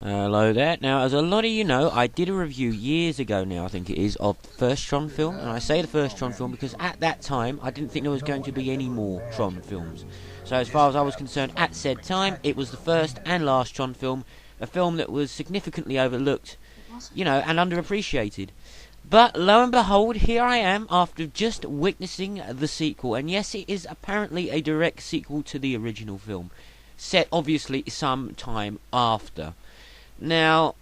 Hello there. Now, as a lot of you know, I did a review years ago now, I think it is, of the first Tron film. And I say the first Tron film because at that time, I didn't think there was going to be any more Tron films. So as far as I was concerned, at said time, it was the first and last Tron film. A film that was significantly overlooked, and underappreciated. But lo and behold, here I am after just witnessing the sequel. And yes, it is apparently a direct sequel to the original film, set obviously some time after. Now,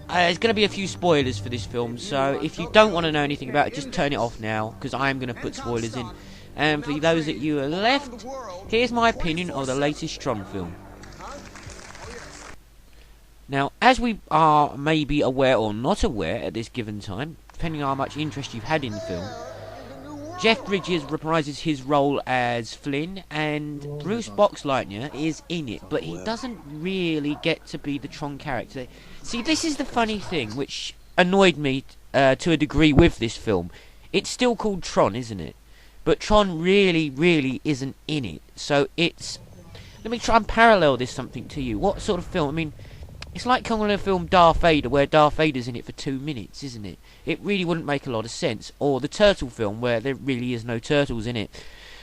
there's going to be a few spoilers for this film, so if you don't want to know anything about it, just turn it off now, because I'm going to put spoilers in. And for those that you are left, here's my opinion of the latest Tron film. Now, as we are maybe aware or not aware at this given time, depending on how much interest you've had in the film, Jeff Bridges reprises his role as Flynn, and Bruce Boxleitner is in it, but he doesn't really get to be the Tron character. See, this is the funny thing, which annoyed me to a degree with this film. It's still called Tron, isn't it? But Tron really isn't in it. So it's... Let me try and parallel this something to you. What sort of film? I mean, it's like calling a film Darth Vader, where Darth Vader's in it for 2 minutes, isn't it? It really wouldn't make a lot of sense. Or the Turtle film, where there really is no turtles in it.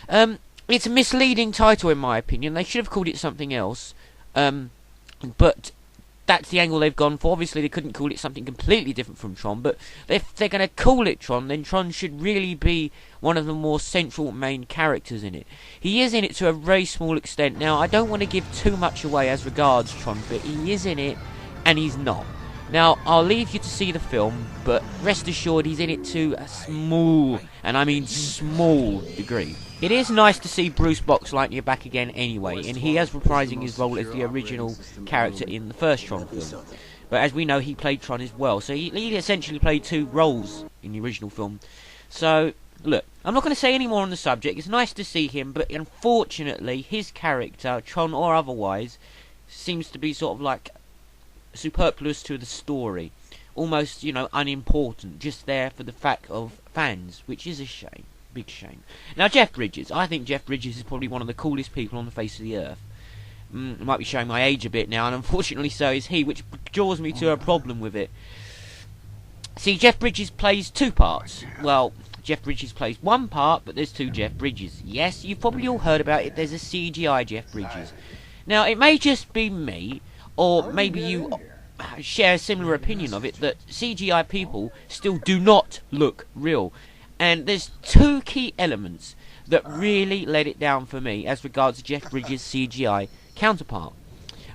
It's a misleading title, in my opinion. They should have called it something else. But that's the angle they've gone for. Obviously, they couldn't call it something completely different from Tron. But if they're going to call it Tron, then Tron should really be one of the more central main characters in it. He is in it to a very small extent. Now, I don't want to give too much away as regards Tron, but he is in it, and he's not. Now, I'll leave you to see the film, but rest assured he's in it to a small, and I mean small, degree. It is nice to see Bruce Boxleitner back again anyway, and he is reprising his role as the original character in the first Tron film. But as we know, he played Tron as well, so he essentially played 2 roles in the original film. So, look, I'm not going to say any more on the subject. It's nice to see him, but unfortunately, his character, Tron or otherwise, seems to be sort of like superfluous to the story, almost unimportant, just there for the fact of fans, which is a shame, big shame. Now, Jeff Bridges, I think Jeff Bridges is probably one of the coolest people on the face of the earth. I might be showing my age a bit now, and unfortunately so is he, which draws me to a problem with it. See, Jeff Bridges plays 2 parts. Well, Jeff Bridges plays 1 part, but there's 2 Jeff Bridges. Yes, you've probably all heard about it. There's a CGI Jeff Bridges. Now, it may just be me, or maybe you share a similar opinion of it, that CGI people still do not look real. And there's 2 key elements that really let it down for me as regards to Jeff Bridges' CGI counterpart.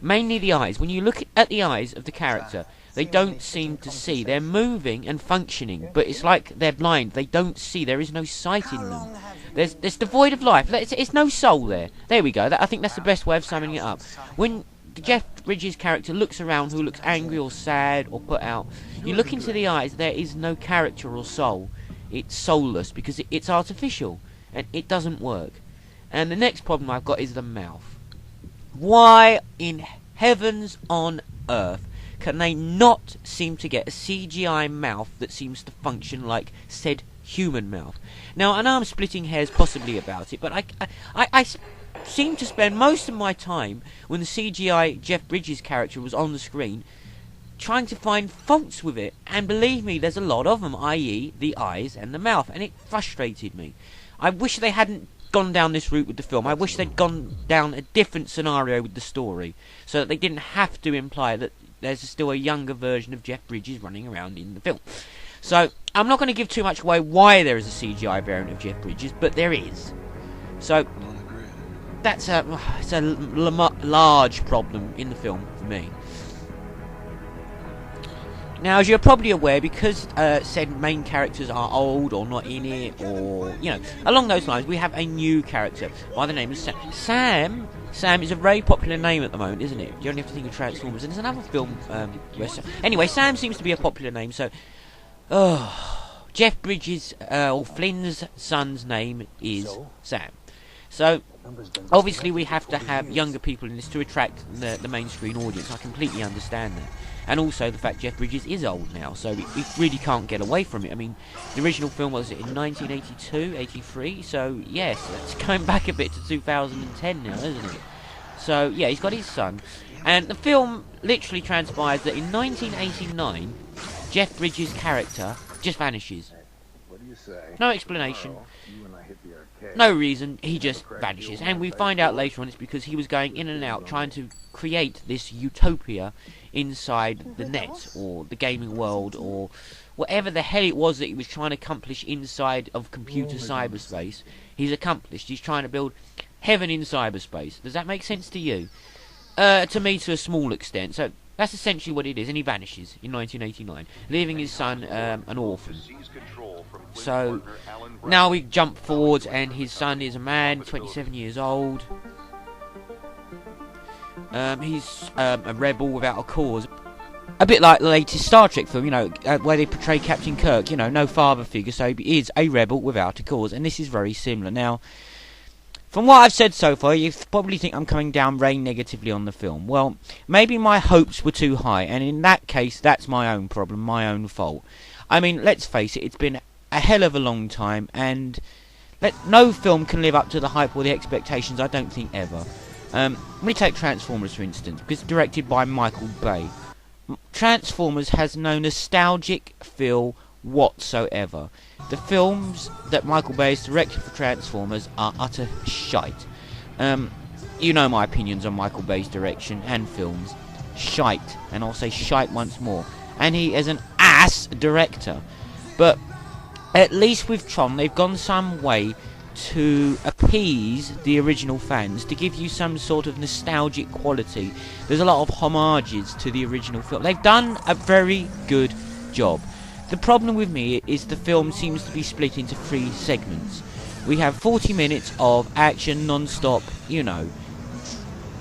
Mainly the eyes. When you look at the eyes of the character, they don't seem to see. They're moving and functioning, but it's like they're blind. They don't see. There is no sight in them. There's devoid of life. It's no soul there. There we go. I think that's the best way of summing it up. When Jeff Bridges' character looks around, who looks angry or sad or put out, you look into the eyes, there is no character or soul. It's soulless because it's artificial, and it doesn't work. And the next problem I've got is the mouth. Why in heavens on earth can they not seem to get a CGI mouth that seems to function like said human mouth? Now, I know I'm splitting hairs possibly about it, but I seem to spend most of my time when the CGI Jeff Bridges character was on the screen trying to find faults with it, and believe me, there's a lot of them, i.e. the eyes and the mouth, and it frustrated me. I wish they hadn't gone down this route with the film. I wish they'd gone down a different scenario with the story, so that they didn't have to imply that there's still a younger version of Jeff Bridges running around in the film. So, I'm not going to give too much away why there is a CGI variant of Jeff Bridges, but there is. So, it's a large problem in the film for me. Now, as you're probably aware, because said main characters are old or not in it, or, along those lines, we have a new character by the name of Sam. Sam is a very popular name at the moment, isn't it? You only have to think of Transformers, and there's another film anyway, Sam seems to be a popular name, so... Jeff Bridges, or Flynn's son's name is Sam. So, obviously we have to have younger people in this to attract the main screen audience. I completely understand that. And also the fact Jeff Bridges is old now, so we really can't get away from it. I mean, the original film was in 1982, 83, so yes, it's going back a bit to 2010 now, isn't it? So, yeah, he's got his son. And the film literally transpires that in 1989, Jeff Bridges' character just vanishes. What do you say? No explanation. Tomorrow, you and I hit the arcade. No reason, he just vanishes. And we find out later on it's because he was going in and out trying to create this utopia inside the net, or the gaming world, or whatever the hell it was that he was trying to accomplish inside of computer cyberspace. He's accomplished. He's trying to build heaven in cyberspace. Does that make sense to you? To me, to a small extent. So that's essentially what it is, and he vanishes in 1989, leaving his son an orphan. So now we jump forward, and his son is a man, 27 years old. He's a rebel without a cause. A bit like the latest Star Trek film, where they portray Captain Kirk, no father figure, so he is a rebel without a cause, and this is very similar. Now, from what I've said so far, you probably think I'm coming down very negatively on the film. Well, maybe my hopes were too high, and in that case, that's my own problem, my own fault. I mean, let's face it, it's been a hell of a long time, and no film can live up to the hype or the expectations, I don't think, ever. Let me take Transformers, for instance, because it's directed by Michael Bay. Transformers has no nostalgic feel whatsoever. The films that Michael Bay has directed for Transformers are utter shite. You know my opinions on Michael Bay's direction and films. Shite. And I'll say shite once more. And he is an ass director. But at least with Tron, they've gone some way to appease the original fans, to give you some sort of nostalgic quality. There's a lot of homages to the original film. They've done a very good job. The problem with me is the film seems to be split into 3 segments. We have 40 minutes of action non-stop,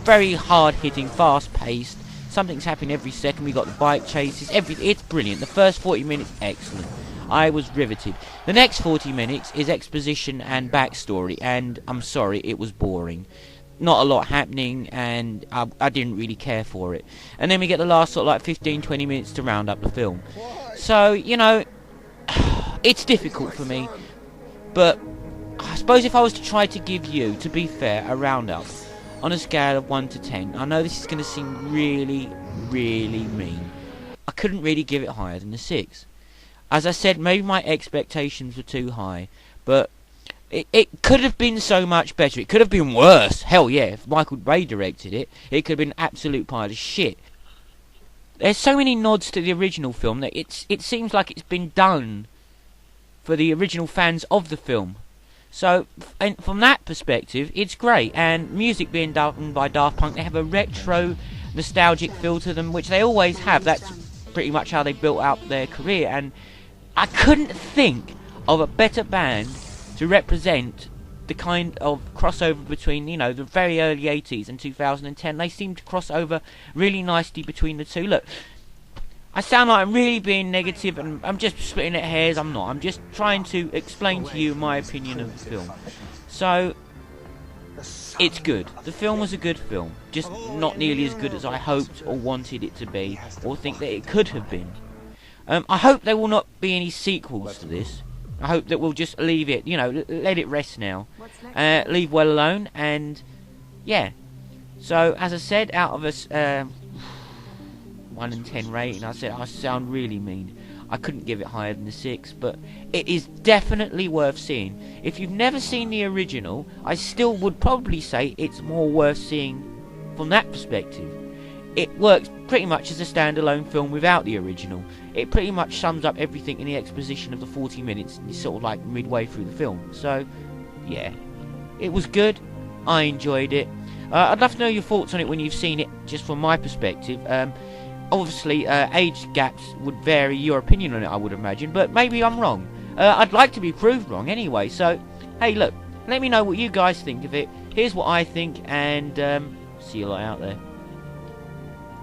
very hard-hitting, fast-paced. Something's happening every second. We got the bike chases, it's brilliant. The first 40 minutes, excellent. I was riveted. The next 40 minutes is exposition and backstory, and I'm sorry, it was boring. Not a lot happening, and I didn't really care for it. And then we get the last sort of like 15-20 minutes to round up the film. So, it's difficult for me, but I suppose if I was to try to give you, to be fair, a roundup on a scale of 1 to 10, I know this is going to seem really, really mean. I couldn't really give it higher than a 6. As I said, maybe my expectations were too high, but it could have been so much better. It could have been worse. Hell yeah, if Michael Bay directed it, it could have been an absolute pile of shit. There's so many nods to the original film that it seems like it's been done for the original fans of the film. So, and from that perspective, it's great. And music being done by Daft Punk, they have a retro, nostalgic feel to them, which they always have. That's pretty much how they built out their career. And I couldn't think of a better band to represent the kind of crossover between, the very early 80s and 2010. They seem to cross over really nicely between the two. Look, I sound like I'm really being negative, and I'm just splitting at hairs. I'm not. I'm just trying to explain to you my opinion of the film. So, it's good. The film was a good film. Just not nearly as good as I hoped or wanted it to be, or think that it could have been. I hope there will not be any sequels to this. I hope that we'll just leave it, let it rest now. Leave well alone, and yeah. So, as I said, out of a 1 in 10 rating, I said I sound really mean. I couldn't give it higher than a 6, but it is definitely worth seeing. If you've never seen the original, I still would probably say it's more worth seeing from that perspective. It works pretty much as a standalone film without the original. It pretty much sums up everything in the exposition of the 40 minutes, sort of like midway through the film. So, yeah, it was good. I enjoyed it. I'd love to know your thoughts on it when you've seen it, just from my perspective. Obviously, age gaps would vary your opinion on it, I would imagine, but maybe I'm wrong. I'd like to be proved wrong anyway, so, hey, look, let me know what you guys think of it. Here's what I think, and see you lot out there.